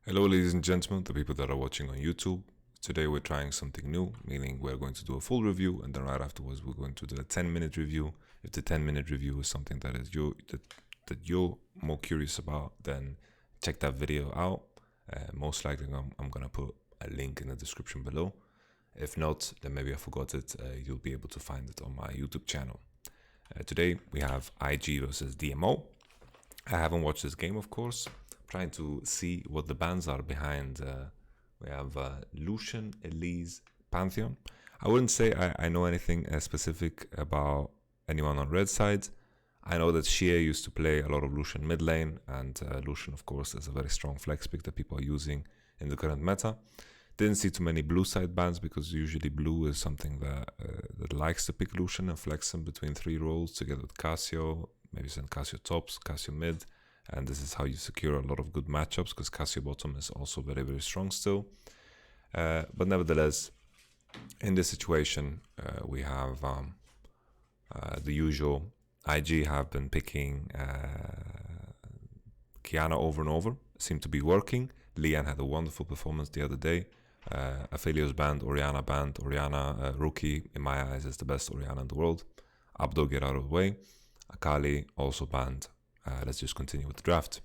Hello ladies and gentlemen, the people that are watching on YouTube. Today we're trying something new, meaning we're going to do a full review and then right afterwards we're going to do a 10-minute review. If the 10-minute review is something that is that you're more curious about, then check that video out. Most likely I'm gonna put a link in the description below. If not, then maybe I forgot it. You'll be able to find it on my YouTube channel. Today we have IG versus DMO. I haven't watched this game, of course. Trying to see what the bans are behind. We have Lucian, Elise, Pantheon. I wouldn't say I know anything specific about anyone on red side. I know that Xie used to play a lot of Lucian mid lane, and Lucian, of course, is a very strong flex pick that people are using in the current meta. Didn't see too many blue side bans because usually blue is something that likes to pick Lucian and flex him between 3 roles together with Cassio. Maybe send Cassio tops, Cassio mid. And this is how you secure a lot of good matchups because Cassio bottom is also very, very strong still. But nevertheless, in this situation, we have the usual. IG have been picking Qiyana over and over. Seemed to be working. Lian had a wonderful performance the other day. Aphelios banned, Orianna banned. Orianna, rookie, in my eyes, is the best Orianna in the world. Abdo, get out of the way. Akali also banned. Let's just continue with the draft.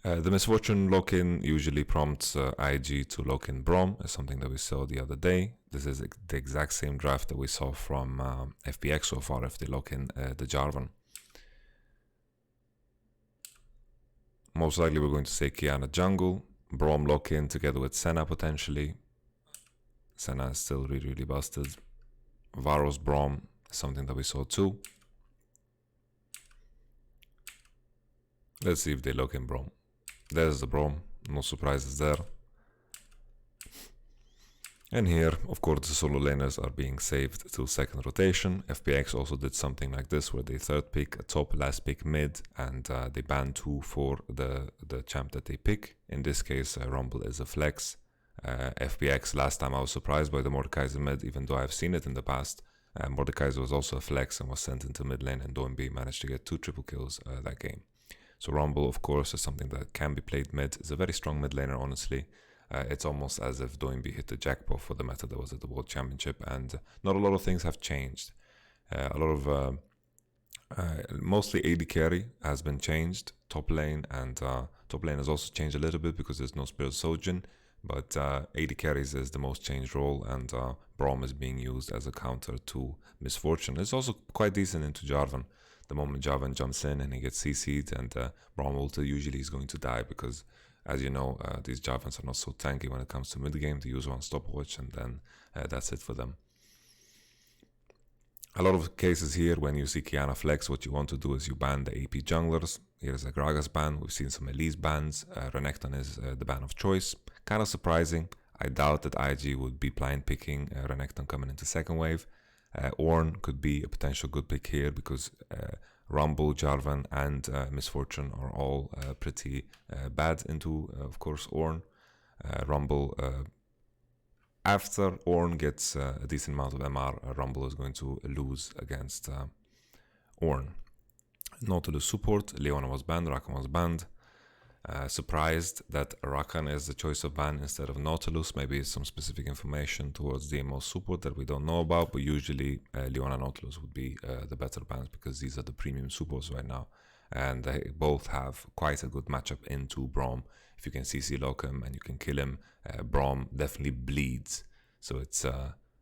The misfortune lock-in usually prompts IG to lock in Braum, as something that we saw the other day. This is the exact same draft that we saw from FPX so far if they lock in the Jarvan. Most likely we're going to say Qiyana jungle, Braum lock-in together with Senna potentially. Senna is still really, really busted. Varus Braum is something that we saw too. Let's see if they lock in Braum. There's the Braum, no surprises there. And here, of course, the solo laners are being saved till second rotation. FPX also did something like this where they third pick a top, last pick mid, and they ban 2 for the champ that they pick. In this case, Rumble is a flex. FPX, last time I was surprised by the Mordekaiser mid, even though I've seen it in the past. Mordekaiser was also a flex and was sent into mid lane, and Doinb managed to get 2 triple kills that game. So Rumble, of course, is something that can be played mid. It's a very strong mid laner, honestly. It's almost as if Doinb hit the jackpot for the meta that was at the World Championship, and not a lot of things have changed. A lot of, mostly AD carry has been changed, top lane, and top lane has also changed a little bit because there's no Spirit Sojourn, but AD carries is the most changed role, and Braum is being used as a counter to Misfortune. It's also quite decent into Jarvan. The moment Jarvan jumps in and he gets CC'd, and Braum ulti usually is going to die because, as you know, these Jarvans are not so tanky when it comes to mid game. They use one stopwatch and then that's it for them. A lot of cases here when you see Qiyana flex, what you want to do is you ban the AP junglers. Here's a Gragas ban. We've seen some Elise bans. Renekton is the ban of choice. Kind of surprising. I doubt that IG would be blind picking Renekton coming into second wave. Ornn could be a potential good pick here because Rumble, Jarvan, and Misfortune are all pretty bad into, of course, Ornn. Rumble, after Ornn gets a decent amount of MR, Rumble is going to lose against Ornn. Nautilus support, Leona was banned, Rakan was banned. Surprised that Rakan is the choice of ban instead of Nautilus. Maybe it's some specific information towards DMO support that we don't know about, but usually Leona and Nautilus would be the better bans because these are the premium supports right now, and they both have quite a good matchup into Braum. If you can CC lock him and you can kill him, Braum definitely bleeds, so it's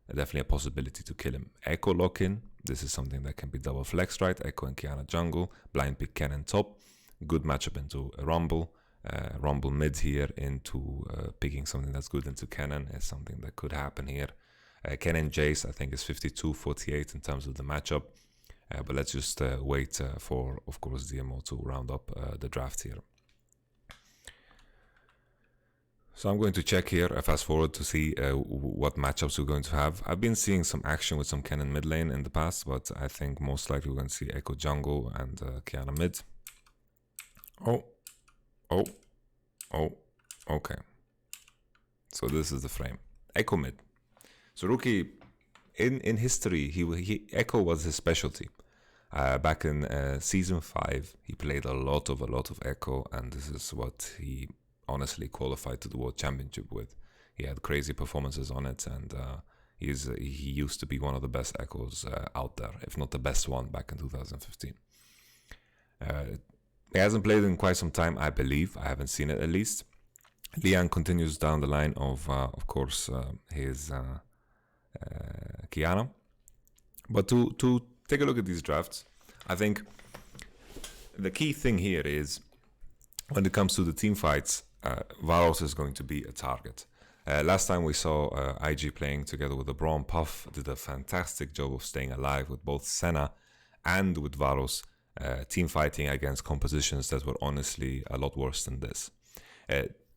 definitely a possibility to kill him. Echo lock-in, this is something that can be double flexed, right? Echo and Qiyana jungle, blind pick Cannon top. Good matchup into Rumble. Rumble mid here into picking something that's good into Cannon is something that could happen here. Cannon Jace I think is 52-48 in terms of the matchup. But let's just wait for, of course, DMO to round up the draft here. So I'm going to check here, fast forward to see what matchups we're going to have. I've been seeing some action with some Cannon mid lane in the past, but I think most likely we're going to see Echo jungle and Qiyana mid. Okay. So this is the frame. Echo mid. So rookie, in history, Echo was his specialty. Back in season 5, he played a lot of Echo, and this is what he honestly qualified to the World Championship with. He had crazy performances on it, and he used to be one of the best echoes out there, if not the best one back in 2015. He hasn't played in quite some time, I believe. I haven't seen it at least. Liang continues down the line of course, his Kiana. But to take a look at these drafts, I think the key thing here is when it comes to the team fights, Varos is going to be a target. Last time we saw IG playing together with the Braum, Puff did a fantastic job of staying alive with both Senna and with Varos, team fighting against compositions that were honestly a lot worse than this.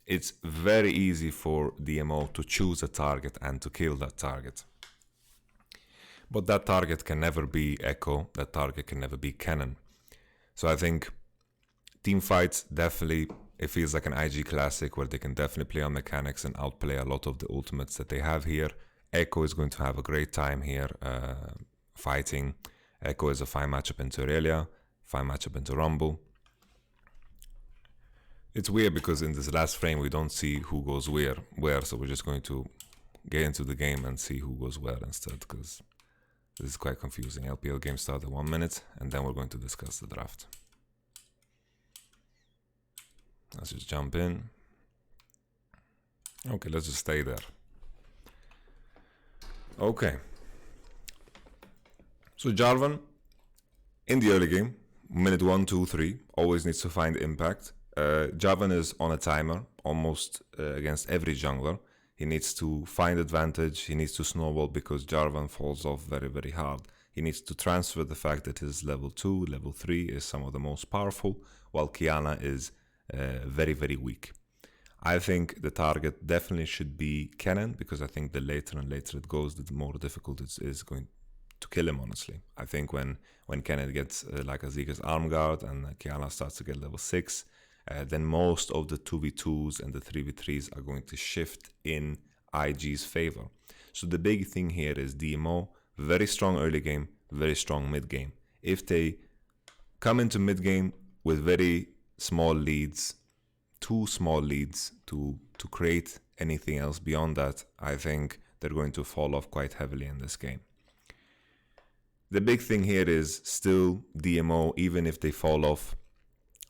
It's very easy for DMO to choose a target and to kill that target. But that target can never be Echo, that target can never be Cannon. So I think team fights, definitely, it feels like an IG classic where they can definitely play on mechanics and outplay a lot of the ultimates that they have here. Echo is going to have a great time here fighting. Echo is a fine matchup into Aurelia, fine matchup into Rumble. It's weird because in this last frame we don't see who goes where, so we're just going to get into the game and see who goes where instead, because this is quite confusing. LPL game started 1 minute, and then we're going to discuss the draft. Let's just jump in. Okay, let's just stay there. Okay. So Jarvan, in the early game, minute 1, 2, 3, always needs to find impact. Jarvan is on a timer, almost against every jungler. He needs to find advantage, he needs to snowball because Jarvan falls off very, very hard. He needs to transfer the fact that his level 2, level 3 is some of the most powerful, while Kiana is very, very weak. I think the target definitely should be Cannon, because I think the later and later it goes, the more difficult it is going to kill him, honestly. I think when Cannon gets like a Zika's arm guard and Kiana starts to get level 6, then most of the 2v2s and the 3v3s are going to shift in IG's favor. So the big thing here is DMO, very strong early game, very strong mid game. If they come into mid game with very small leads, too small leads to create anything else beyond that, I think they're going to fall off quite heavily in this game. The big thing here is still DMO, even if they fall off,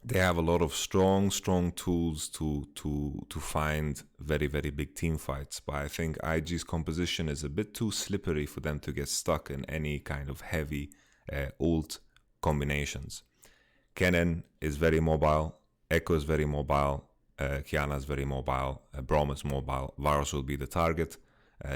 they have a lot of strong tools to find very, very big team fights. But I think IG's composition is a bit too slippery for them to get stuck in any kind of heavy ult combinations. Cannon is very mobile, Echo is very mobile, Kiana is very mobile, Braum is mobile, Varus will be the target.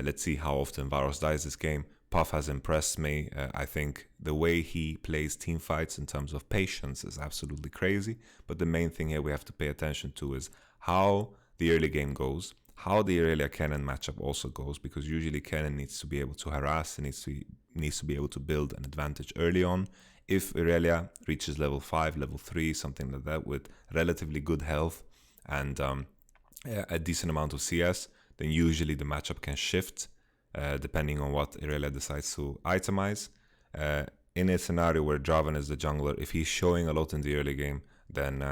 Let's see how often Varus dies this game. Puff has impressed me. I think the way he plays team fights in terms of patience is absolutely crazy. But the main thing here we have to pay attention to is how the early game goes, how the Aurelia Cannon matchup also goes, because usually Cannon needs to be able to harass and needs to be able to build an advantage early on. If Aurelia reaches level 5, level 3, something like that, with relatively good health and a decent amount of CS, then usually the matchup can shift depending on what Aurelia decides to itemize. In a scenario where Jarvan is the jungler, if he's showing a lot in the early game, then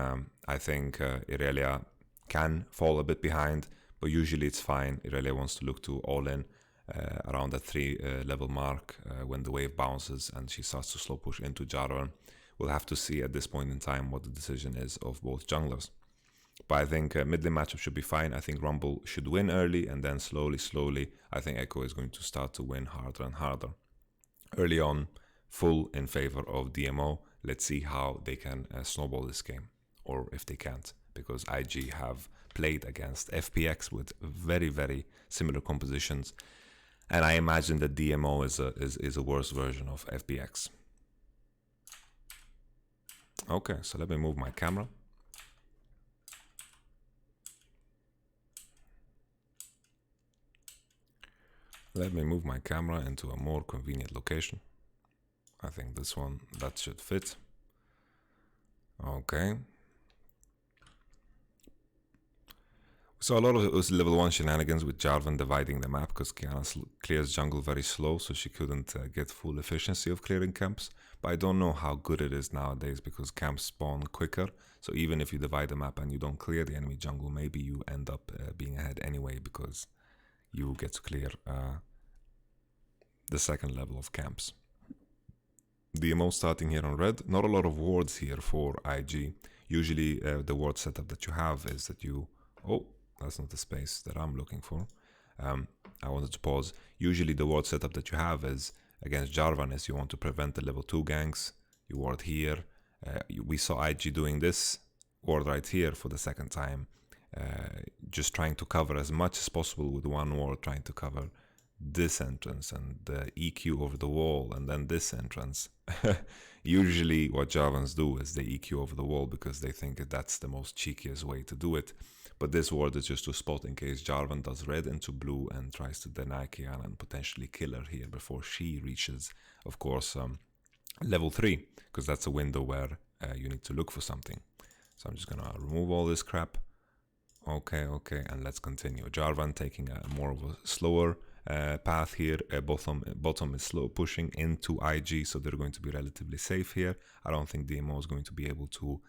I think Aurelia can fall a bit behind, but usually it's fine. Aurelia wants to look to all in around that 3 level mark when the wave bounces and she starts to slow push into Jarvan. We'll have to see at this point in time what the decision is of both junglers. But I think mid lane matchup should be fine. I think Rumble should win early, and then slowly, I think Echo is going to start to win harder and harder. Early on, full in favor of DMO. Let's see how they can snowball this game, or if they can't, because IG have played against FPX with very, very similar compositions, and I imagine that DMO is a worse version of FPX. Okay, so let me move my camera. Let me move my camera into a more convenient location. I think this one, that should fit. Okay. So a lot of it was level 1 shenanigans with Jarvan dividing the map because Kiana clears jungle very slow, so she couldn't get full efficiency of clearing camps. But I don't know how good it is nowadays because camps spawn quicker. So even if you divide the map and you don't clear the enemy jungle, maybe you end up being ahead anyway because you get to clear the second level of camps. DMO starting here on red. Not a lot of wards here for IG. Usually the ward setup that you have is that you... Oh, that's not the space that I'm looking for. I wanted to pause. Usually the ward setup that you have is against Jarvan is you want to prevent the level 2 ganks. You ward here. We saw IG doing this ward right here for the second time. Just trying to cover as much as possible with one ward, trying to cover this entrance and the EQ over the wall and then this entrance. Usually what Jarvans do is they EQ over the wall because they think that's the most cheekiest way to do it. But this ward is just to spot in case Jarvan does red into blue and tries to deny Kiana and potentially kill her here before she reaches, of course, level 3, because that's a window where you need to look for something. So I'm just gonna remove all this crap. Okay, and let's continue. Jarvan taking a more of a slower path here. Bottom is slow pushing into IG, so they're going to be relatively safe here. I don't think DMO is going to be able to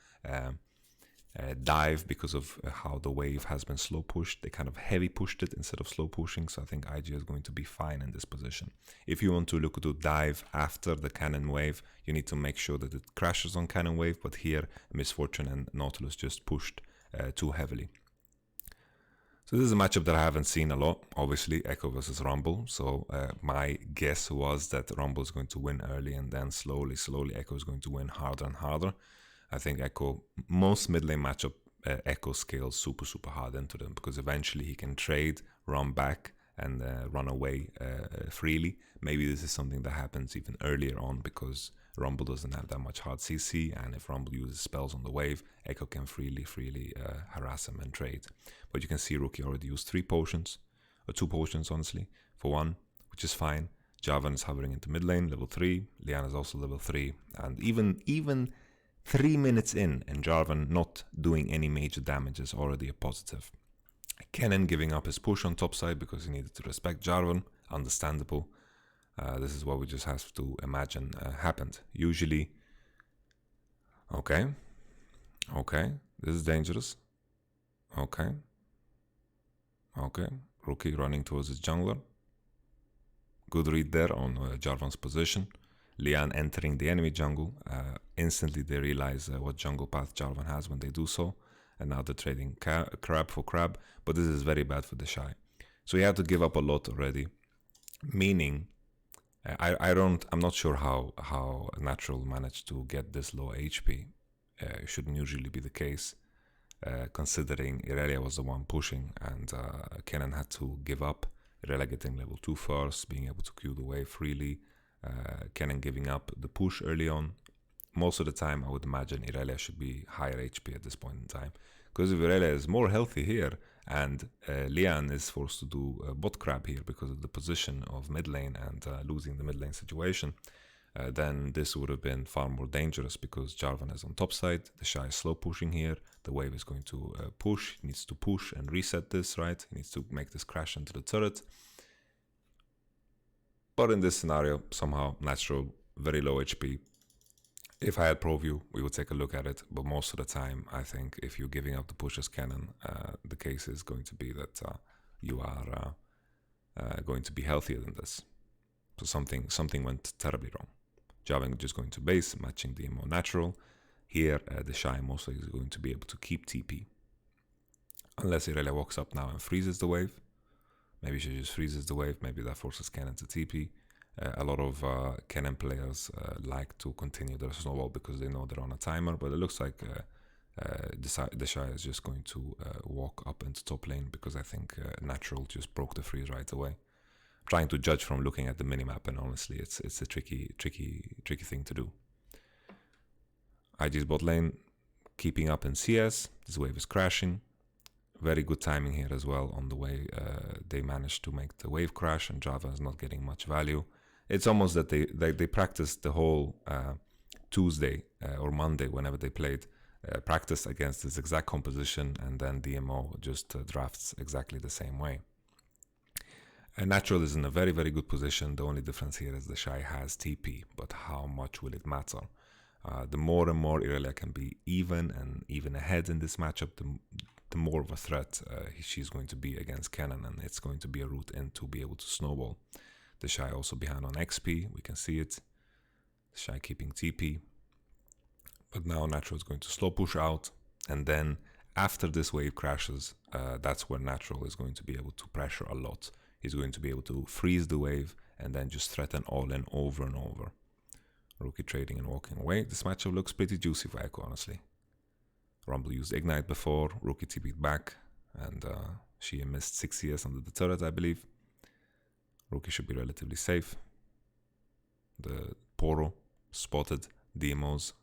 dive because of how the wave has been slow pushed. They kind of heavy pushed it instead of slow pushing, so I think IG is going to be fine in this position. If you want to look to dive after the cannon wave, you need to make sure that it crashes on cannon wave, but here Misfortune and Nautilus just pushed too heavily. So this is a matchup that I haven't seen a lot, obviously, Echo versus Rumble. So my guess was that Rumble is going to win early and then slowly Echo is going to win harder and harder. I think Echo, most mid lane matchup, Echo scales super hard into them because eventually he can trade, run back and run away freely. Maybe this is something that happens even earlier on because Rumble doesn't have that much hard CC, and if Rumble uses spells on the wave, Echo can freely harass him and trade. But you can see Rookie already used 3 potions, or 2 potions honestly, for 1, which is fine. Jarvan is hovering into mid lane, level 3. Liana is also level 3, and even 3 minutes in and Jarvan not doing any major damage is already a positive. Cannon giving up his push on top side because he needed to respect Jarvan, understandable. This is what we just have to imagine happened. Usually, okay, this is dangerous. Okay, Rookie running towards his jungler. Good read there on Jarvan's position. Lian entering the enemy jungle. Instantly they realize what jungle path Jarvan has when they do so. And now they're trading crab for crab. But this is very bad for the Shy. So he had to give up a lot already. Meaning, I'm not sure how Natural managed to get this low HP. It shouldn't usually be the case. Considering Irelia was the one pushing and Kennen had to give up. Irelia getting level 2 first, being able to Q the wave freely. Kennen giving up the push early on. Most of the time I would imagine Irelia should be higher HP at this point in time. Because if Irelia is more healthy here and Lian is forced to do bot crab here because of the position of mid lane and losing the mid lane situation, then this would have been far more dangerous because Jarvan is on top side, the Shy is slow pushing here, the wave is going to push, he needs to push and reset this, right? He needs to make this crash into the turret. But in this scenario, somehow Natural, very low HP. If I had Pro View, we would take a look at it, but most of the time, I think if you're giving up the push as Cannon, the case is going to be that you are going to be healthier than this. So something went terribly wrong. Jarvan just going to base, matching DMO Natural. Here, the Shy mostly is going to be able to keep TP. Unless Irelia walks up now and freezes the wave. Maybe she just freezes the wave, maybe that forces Cannon to TP. A lot of Cannon players like to continue their snowball because they know they're on a timer, but it looks like the Shy is just going to walk up into top lane because I think Natural just broke the freeze right away. Trying to judge from looking at the minimap, and honestly, it's a tricky thing to do. IG's bot lane keeping up in CS. This wave is crashing. Very good timing here as well on the way they managed to make the wave crash, and Java is not getting much value. It's almost that they practiced the whole Tuesday or Monday whenever they played practiced against this exact composition, and then DMO just drafts exactly the same way. And Natural is in a very, very good position. The only difference here is the Shy has TP, but how much will it matter? The more and more Irelia can be even and even ahead in this matchup, the more of a threat she's going to be against Cannon, and it's going to be a route in to be able to snowball. The Shy also behind on XP, we can see it. The Shy keeping TP. But now Natural is going to slow push out, and then after this wave crashes, that's where Natural is going to be able to pressure a lot. He's going to be able to freeze the wave and then just threaten all in over and over. Rookie trading and walking away. This matchup looks pretty juicy for Echo, honestly. Rumble used Ignite before, Rookie TP'd back, and she missed 6 years under the turret, I believe. Rookie should be relatively safe. The Poro spotted DMO's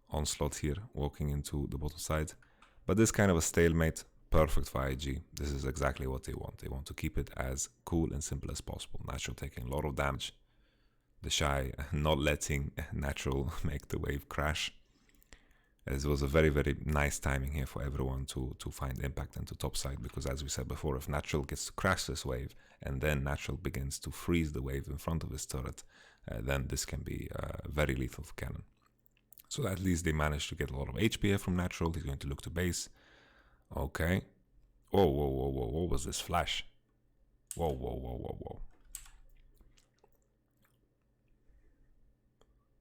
onslaught here, walking into the bottom side. But this kind of a stalemate, perfect for IG. This is exactly what they want. They want to keep it as cool and simple as possible. Natural taking a lot of damage. The Shy not letting Natural make the wave crash. It was a very, very nice timing here for everyone to find impact into topside, because as we said before, if Natural gets to crash this wave and then Natural begins to freeze the wave in front of his turret, then this can be very lethal for Cannon. So at least they managed to get a lot of HP from Natural. He's going to look to base. Okay. Whoa, whoa, whoa, whoa. What was this flash? Whoa, whoa, whoa, whoa, whoa.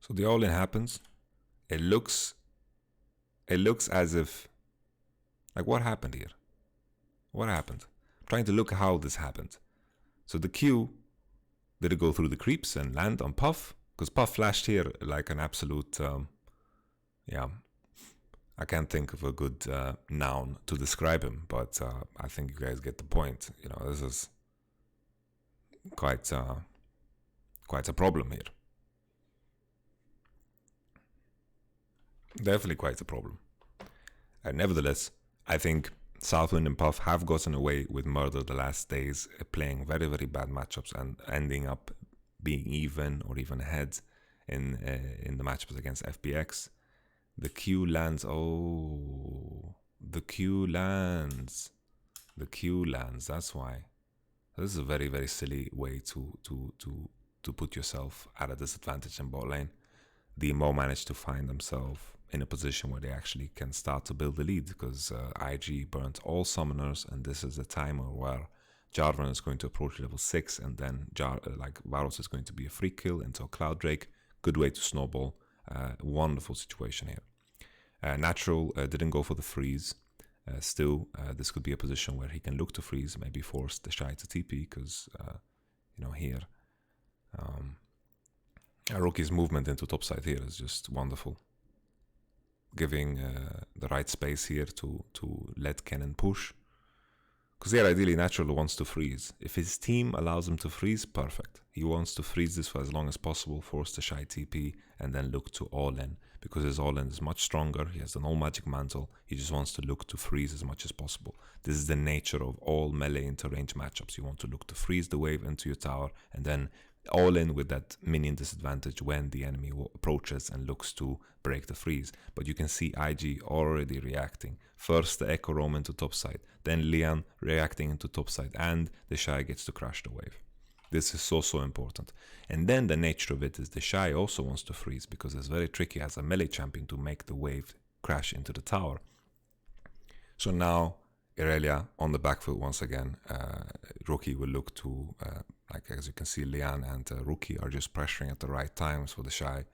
So the all-in happens. It looks as if, like, what happened here? What happened? I'm trying to look at how this happened. So the Q, did it go through the creeps and land on Puff? Because Puff flashed here like an absolute, yeah, I can't think of a good noun to describe him, but I think you guys get the point. You know, this is quite a problem here. Definitely quite a problem. Nevertheless, I think Southwind and Puff have gotten away with murder the last days, playing very, very bad matchups and ending up being even or even ahead in the matchups against FPX. The Q lands. Oh, the Q lands. The Q lands. That's why. This is a very, very silly way to put yourself at a disadvantage in bot lane. DMO managed to find themselves in a position where they actually can start to build a lead, because IG burnt all summoners, and this is a timer where Jarvan is going to approach level 6, and then Varus is going to be a free kill into a Cloud Drake. Good way to snowball. Wonderful situation here. Natural didn't go for the freeze. Still, this could be a position where he can look to freeze, maybe force the Shy to TP, because, you know, here, Rookie's movement into topside here is just wonderful. Giving the right space here to let Cannon push. Because here, ideally, Natural wants to freeze. If his team allows him to freeze, perfect. He wants to freeze this for as long as possible, force the Shy TP, and then look to all-in. Because his all-in is much stronger, he has the null magic mantle, he just wants to look to freeze as much as possible. This is the nature of all melee interrange matchups. You want to look to freeze the wave into your tower, and then all-in with that minion disadvantage when the enemy approaches and looks to break the freeze. But you can see IG already reacting. First the Echo roam into topside, then Lian reacting into topside, and the Shy gets to crash the wave. This is so important. And then the nature of it is the Shy also wants to freeze, because it's very tricky as a melee champion to make the wave crash into the tower. So now Irelia on the back foot once again. Rookie will look to, like as you can see, Lian and Rookie are just pressuring at the right times for the Shy,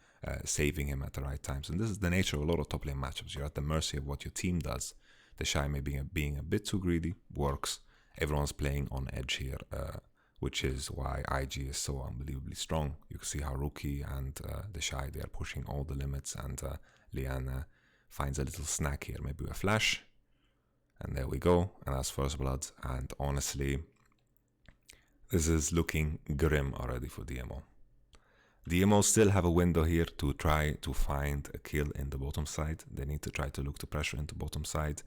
saving him at the right times. And this is the nature of a lot of top lane matchups. You're at the mercy of what your team does. The Shy maybe being a bit too greedy works. Everyone's playing on edge here, which is why IG is so unbelievably strong. You can see how Rookie and the Shy, they are pushing all the limits, and Lian finds a little snack here, maybe a flash. And there we go, and that's first blood. And honestly, this is looking grim already for DMO. DMO still have a window here to try to find a kill in the bottom side. They need to try to look to pressure into bottom side.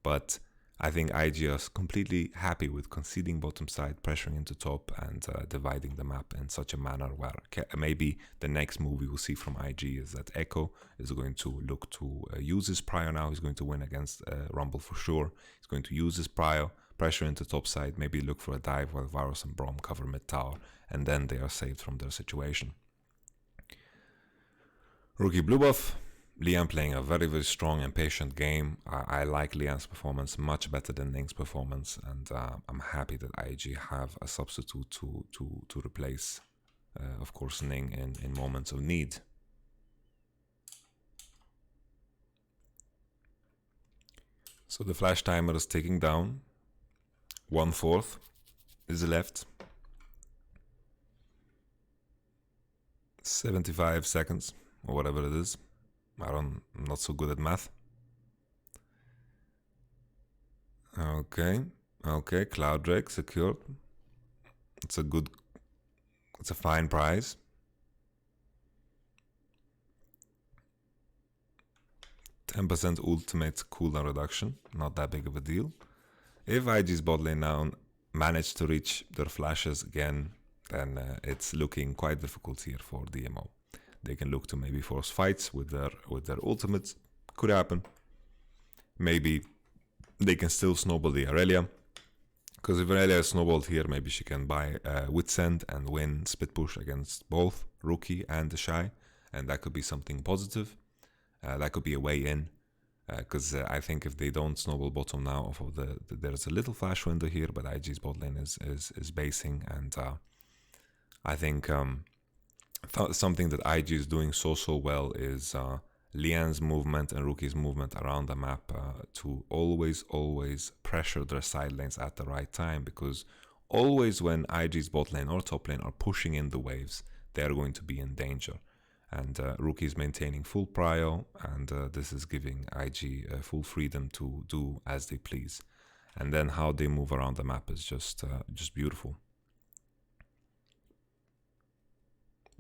But I think IG is completely happy with conceding bottom side, pressuring into top, and dividing the map in such a manner where maybe the next move we will see from IG is that Echo is going to look to use his prio now. He's going to win against Rumble for sure. He's going to use his prio, pressure into top side, maybe look for a dive while Varus and Brom cover mid tower, and then they are saved from their situation. Rookie blue buff. Lian playing a very, very strong and patient game. I like Lian's performance much better than Ning's performance, and I'm happy that IG have a substitute to replace, of course, Ning in moments of need. So the flash timer is ticking down. 1/4 is left. 75 seconds, or whatever it is. I'm not so good at math. Okay, Cloud Drake secured. It's a fine prize. 10% ultimate cooldown reduction, not that big of a deal. If IG's bot lane now manage to reach their flashes again, then it's looking quite difficult here for DMO. They can look to maybe force fights with their ultimates. Could happen. Maybe they can still snowball the Aurelia. Because if Aurelia is snowballed here, maybe she can buy Witsend and win split push against both Rookie and the Shy. And that could be something positive. That could be a way in. Because I think if they don't snowball bottom now, off of there's a little flash window here, but IG's bot lane is basing. And I think... something that IG is doing so well is Lian's movement and Rookie's movement around the map to always pressure their side lanes at the right time, because always when IG's bot lane or top lane are pushing in the waves, they are going to be in danger. And Rookie is maintaining full prio, and this is giving IG full freedom to do as they please. And then how they move around the map is just beautiful.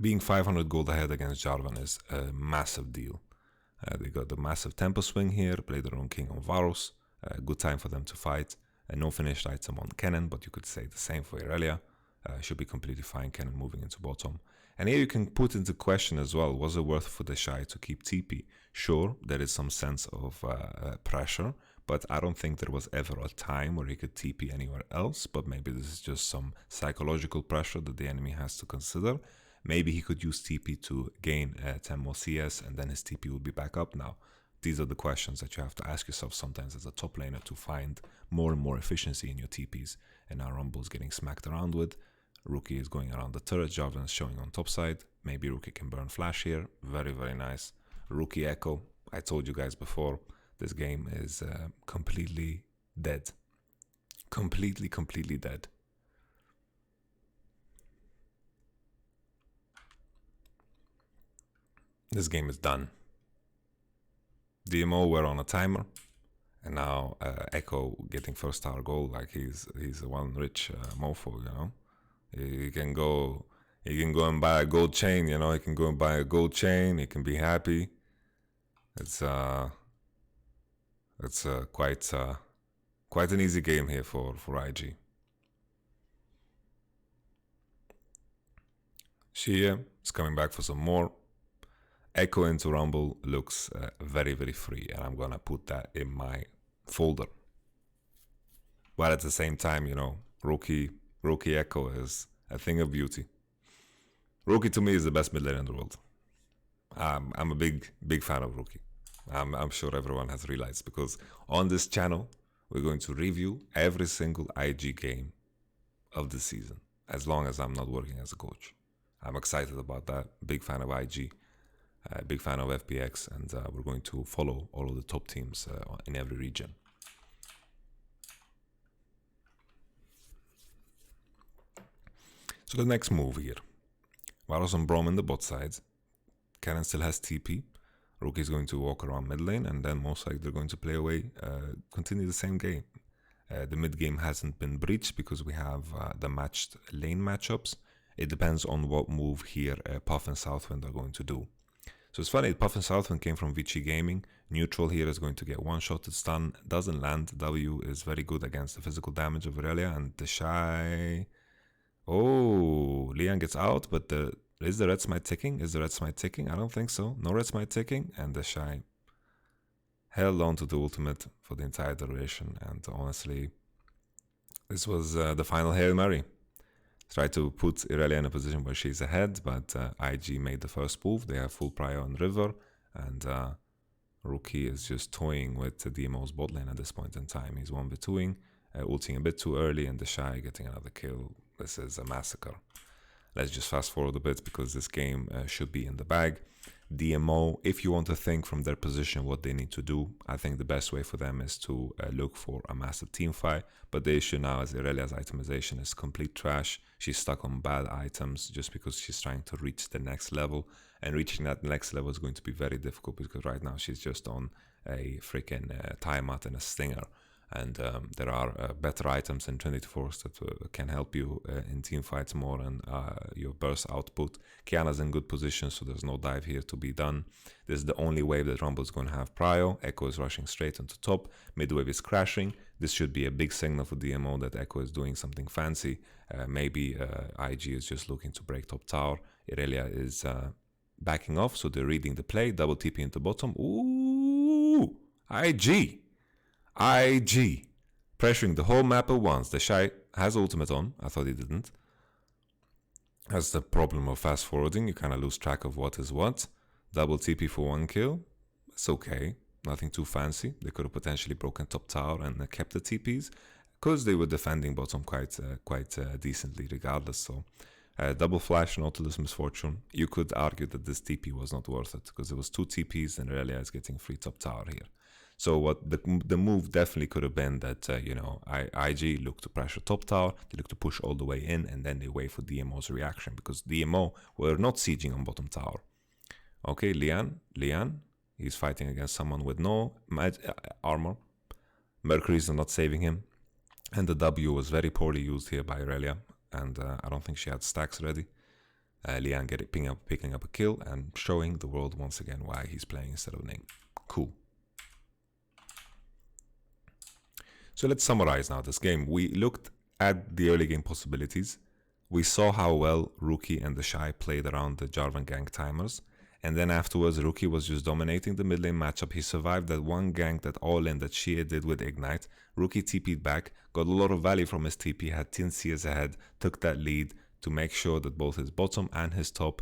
Being 500 gold ahead against Jarvan is a massive deal. They got the massive tempo swing here, played their own king on Varus. Good time for them to fight. No finished item on Cannon, but you could say the same for Aurelia. Should be completely fine, Cannon moving into bottom. And here you can put into question as well, was it worth for the Shy to keep TP? Sure, there is some sense of pressure, but I don't think there was ever a time where he could TP anywhere else, but maybe this is just some psychological pressure that the enemy has to consider. Maybe he could use TP to gain 10 more CS, and then his TP will be back up now. These are the questions that you have to ask yourself sometimes as a top laner to find more and more efficiency in your TPs. And now Rumble's getting smacked around with. Rookie is going around the turret, Jarvan is showing on top side. Maybe Rookie can burn flash here. Very, very nice. Rookie Echo. I told you guys before, this game is completely dead. Completely dead. This game is done. DMO were on a timer, and now Echo getting first tower goal like he's one rich mofo, you know. He can go and buy a gold chain, you know. He can go and buy a gold chain. He can be happy. It's quite an easy game here for IG. Shia is coming back for some more. Echo into Rumble looks very, very free, and I'm gonna put that in my folder. But at the same time, you know, Rookie Echo is a thing of beauty. Rookie to me is the best mid laner in the world. I'm a big fan of Rookie. I'm sure everyone has realized, because on this channel we're going to review every single IG game of the season, as long as I'm not working as a coach. I'm excited about that. Big fan of IG. Big fan of FPX, and we're going to follow all of the top teams in every region. So the next move here. Varus and Brom in the bot side. Cannon still has TP. Rookie is going to walk around mid lane, and then most likely they're going to play away, continue the same game. The mid game hasn't been breached because we have the matched lane matchups. It depends on what move here Puff and Southwind are going to do. So it's funny, Puffin Southwind came from Vici Gaming. Neutral here is going to get one shot to stun, doesn't land. W is very good against the physical damage of Irelia, and the Shy... Oh, Leon gets out, but is the red smite ticking? Is the red smite ticking? I don't think so. No red smite ticking, and the Shy held on to the ultimate for the entire duration, and honestly, this was the final Hail Mary. Tried to put Irelia in a position where she's ahead, but IG made the first move. They have full prio on river, and Rookie is just toying with the DMO's bot lane at this point in time. He's 1v2ing, ulting a bit too early, and the Shy getting another kill. This is a massacre. Let's just fast forward a bit because this game should be in the bag. DMO, if you want to think from their position what they need to do, I think the best way for them is to look for a massive team fight. But the issue now is Irelia's itemization is complete trash. She's stuck on bad items just because she's trying to reach the next level. And reaching that next level is going to be very difficult because right now she's just on a freaking timeout and a stinger. And there are better items in Trinity Force that can help you in team fights more and your burst output. Kiana's in good position, so there's no dive here to be done. This is the only wave that Rumble's going to have prio. Echo is rushing straight into top. Midwave is crashing. This should be a big signal for DMO that Echo is doing something fancy. Maybe IG is just looking to break top tower. Irelia is backing off, so they're reading the play. Double TP into bottom. Ooh! IG pressuring the whole map at once. The Shy has ultimate on. I thought he didn't. That's the problem of fast forwarding. You kind of lose track of what is what. Double TP for one kill. It's okay. Nothing too fancy. They could have potentially broken top tower and kept the TPs because they were defending bottom quite decently regardless. So double flash Nautilus Misfortune. You could argue that this TP was not worth it because it was 2 TPs and Irelia is getting free top tower here. So what the move definitely could have been that, IG looked to pressure top tower, they looked to push all the way in, and then they wait for DMO's reaction, because DMO were not sieging on bottom tower. Okay, Lian, he's fighting against someone with no armor. Mercury's not saving him, and the W was very poorly used here by Irelia, and I don't think she had stacks ready. Lian picking up a kill and showing the world once again why he's playing instead of Ning. Cool. So let's summarize now this game. We looked at the early game possibilities. We saw how well Rookie and the Shy played around the Jarvan gank timers. And then afterwards, Rookie was just dominating the mid lane matchup. He survived that one gank, that all-in that Shia did with Ignite. Rookie TP'd back, got a lot of value from his TP, had 10 CS ahead, took that lead to make sure that both his bottom and his top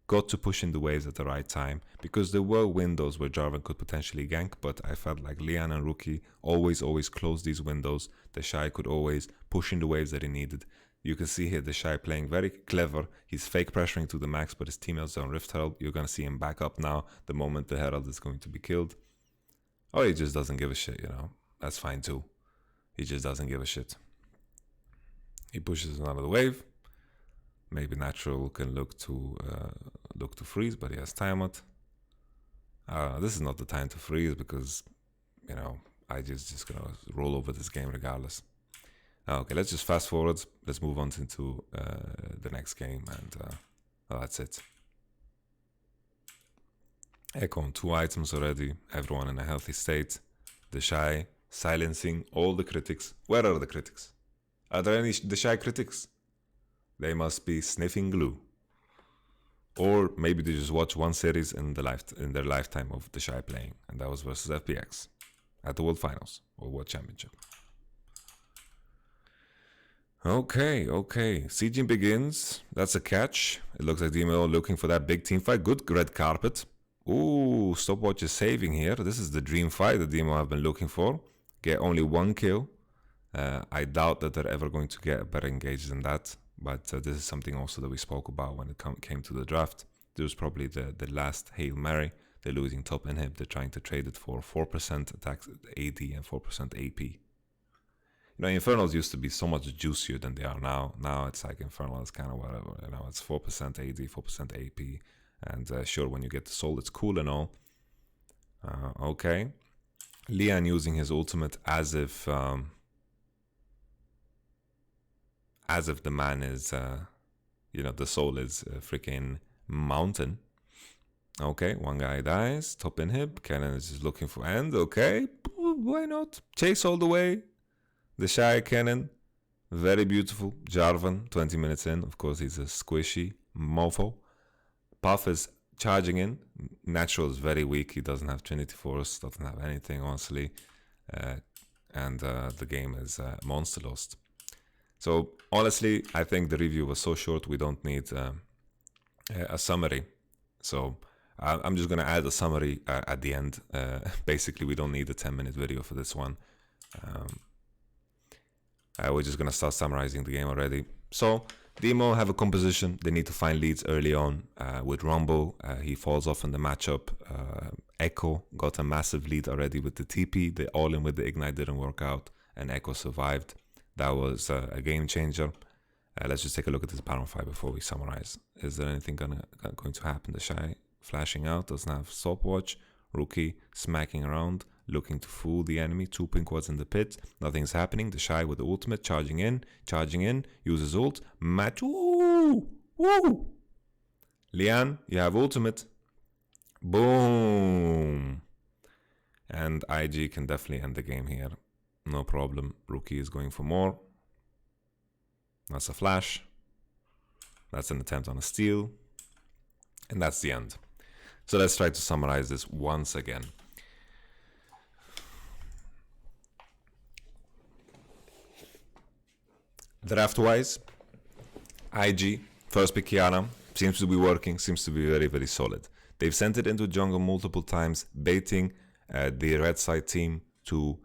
got to push in the waves at the right time, because there were windows where Jarvan could potentially gank, but I felt like Lian and Rookie always closed these windows. The Shy could always push in the waves that he needed. You can see here the Shy playing very clever. He's fake pressuring to the max, but his teammates are on Rift Herald. You're going to see him back up now the moment the Herald is going to be killed. Or he just doesn't give a shit, That's fine too. He just doesn't give a shit. He pushes another wave. Maybe Natural can look to freeze, but he has timeout. This is not the time to freeze because, I just gonna roll over this game regardless. Okay, let's just fast forward. Let's move on into the next game, and that's it. Echo on 2 items already. Everyone in a healthy state. The Shy silencing all the critics. Where are the critics? Are there any the Shy critics? They must be sniffing glue. Or maybe they just watch one series in their lifetime of the Shy playing, and that was versus FPX at the World Finals or World Championship. Okay. Sieging begins. That's a catch. It looks like DMO looking for that big team fight. Good red carpet. Ooh, stopwatch is saving here. This is the dream fight that DMO have been looking for. Get only 1 kill. I doubt that they're ever going to get better engaged than that. But this is something also that we spoke about when it came to the draft. This was probably the last Hail Mary. They're losing top inhib. They're trying to trade it for 4% attack AD and 4% AP. Infernals used to be so much juicier than they are now. Now it's like Infernal is kind of whatever. It's 4% AD, 4% AP. And sure, when you get the soul, it's cool and all. Okay. Lian using his ultimate as if the man is, the soul is a freaking mountain. Okay, one guy dies. Top inhib. Cannon is just looking for end. Okay, why not? Chase all the way. The shy cannon. Very beautiful. Jarvan, 20 minutes in. Of course, he's a squishy mofo. Puff is charging in. Natural is very weak. He doesn't have Trinity Force. Doesn't have anything, honestly. And the game is monster lost. So, honestly, I think the review was so short, we don't need a summary. So, I'm just going to add a summary at the end. Basically, we don't need a 10-minute video for this one. We're just going to start summarizing the game already. So, DMO have a composition. They need to find leads early on. With Rumble, he falls off in the matchup. Echo got a massive lead already with the TP. The all-in with the Ignite didn't work out, and Echo survived. That was a game changer. Let's just take a look at this Baron fight before we summarize. Is there anything going to happen? The Shy flashing out, doesn't have stopwatch. Rookie smacking around, looking to fool the enemy. 2 pink wards in the pit. Nothing's happening. The Shy with the ultimate, charging in, uses ult. Match. Woo! Woo! Lian, you have ultimate. Boom! And IG can definitely end the game here. No problem. Rookie is going for more. That's a flash. That's an attempt on a steal. And that's the end. So let's try to summarize this once again. Draft-wise, IG, first pick Kiana, seems to be working, seems to be very, very solid. They've sent it into jungle multiple times, baiting the red side team to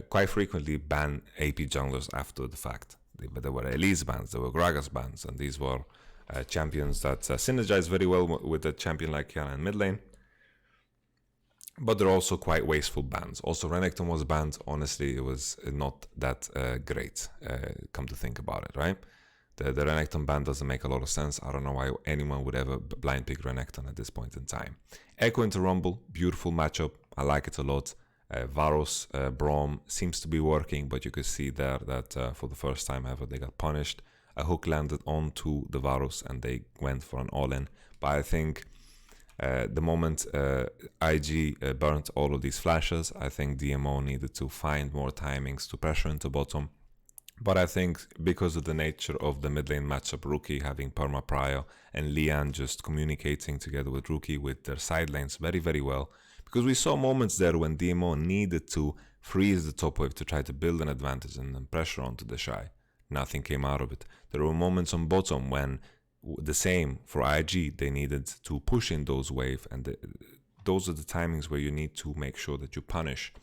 quite frequently ban AP junglers after the fact. But there were Elise bans, there were Gragas bans, and these were champions that synergize very well with a champion like Kiana in mid lane. But they're also quite wasteful bans. Also, Renekton was banned. Honestly, it was not that great, come to think about it, right? The Renekton ban doesn't make a lot of sense. I don't know why anyone would ever blind pick Renekton at this point in time. Echo into Rumble, beautiful matchup. I like it a lot. Varus, Braum seems to be working, but you could see there that for the first time ever they got punished. A hook landed onto the Varus and they went for an all-in. But I think the moment IG burnt all of these flashes, I think DMO needed to find more timings to pressure into bottom. But I think because of the nature of the mid lane matchup, Rookie having perma prio and Lian just communicating together with Rookie with their side lanes very, very well. Because we saw moments there when DMO needed to freeze the top wave to try to build an advantage and then pressure onto the Shy. Nothing came out of it. There were moments on bottom when the same for IG, they needed to push in those waves, and those are the timings where you need to make sure that you punish,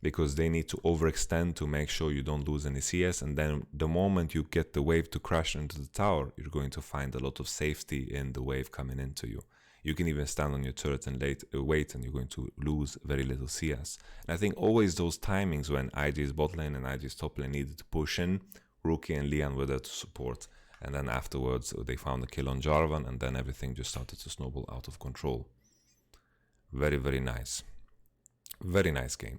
because they need to overextend to make sure you don't lose any CS, and then the moment you get the wave to crash into the tower, you're going to find a lot of safety in the wave coming into you. You can even stand on your turret and wait, and you're going to lose very little CS. And I think always those timings when IG's bot lane and IG's top lane needed to push in, Rookie and Lian were there to support. And then afterwards, they found a kill on Jarvan, and then everything just started to snowball out of control. Very, very nice. Very nice game.